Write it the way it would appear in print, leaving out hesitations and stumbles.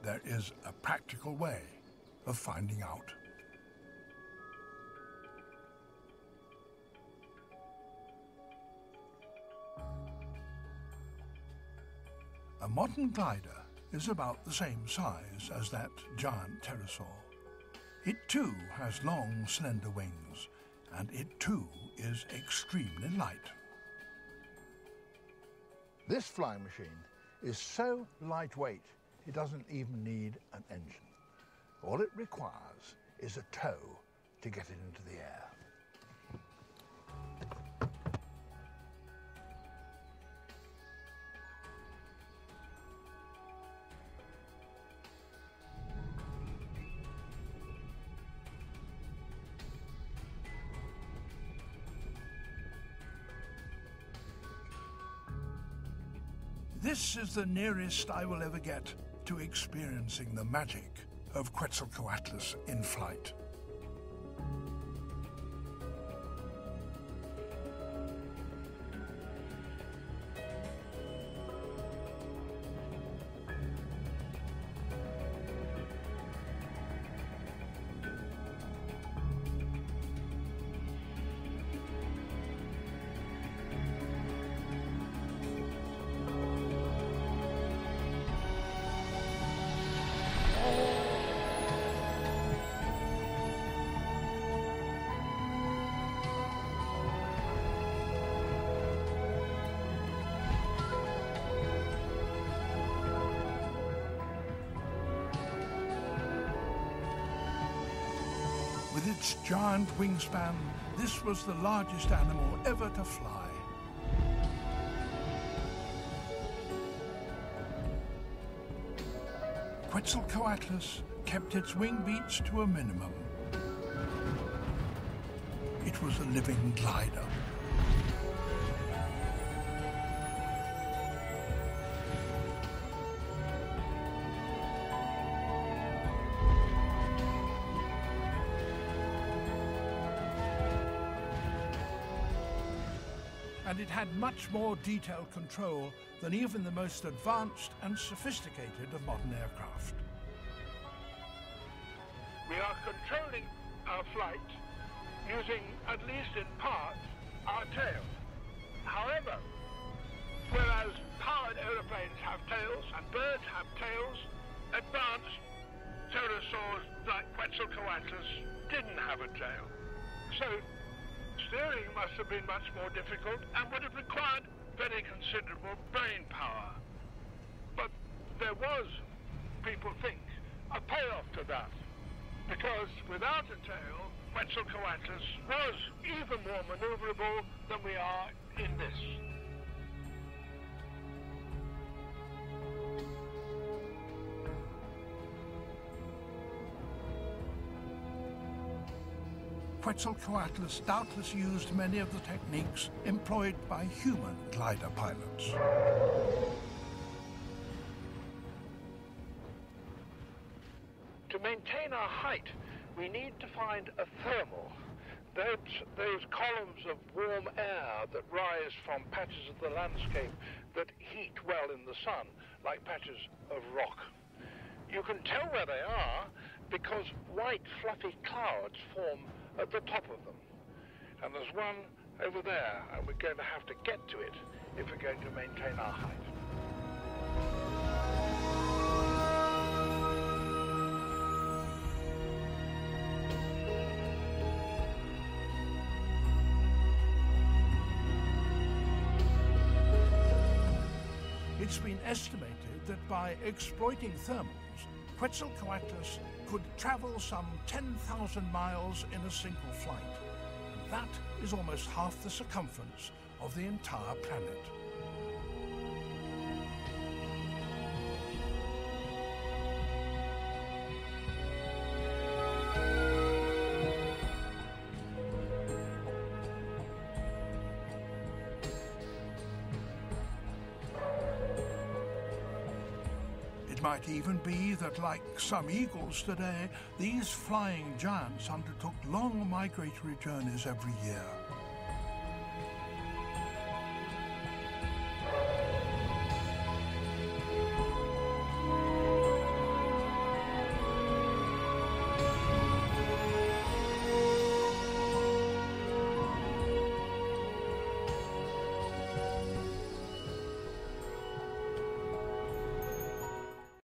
there is a practical way of finding out. A modern glider is about the same size as that giant pterosaur. It too has long, slender wings, and it too is extremely light. This flying machine is so lightweight it doesn't even need an engine. All it requires is a tow to get it into the air. This is the nearest I will ever get to experiencing the magic of Quetzalcoatlus in flight. With its giant wingspan, this was the largest animal ever to fly. Quetzalcoatlus kept its wing beats to a minimum. It was a living glider. And it had much more detailed control than even the most advanced and sophisticated of modern aircraft. We are controlling our flight using, at least in part, our tail. However, whereas powered aeroplanes have tails and birds have tails, advanced pterosaurs like Quetzalcoatlus didn't have a tail. So steering must have been much more difficult and would have required very considerable brain power. But there was, people think, a payoff to that, because without a tail, Quetzalcoatlus was even more maneuverable than we are in this. Quetzalcoatlus doubtless used many of the techniques employed by human glider pilots. To maintain our height, we need to find a thermal. Those columns of warm air that rise from patches of the landscape that heat well in the sun, like patches of rock. You can tell where they are because white fluffy clouds form at the top of them. And there's one over there, and we're going to have to get to it if we're going to maintain our height. It's been estimated that by exploiting thermals, Quetzalcoatlus could travel some 10,000 miles in a single flight. And that is almost half the circumference of the entire planet. It might even be that, like some eagles today, these flying giants undertook long migratory journeys every year.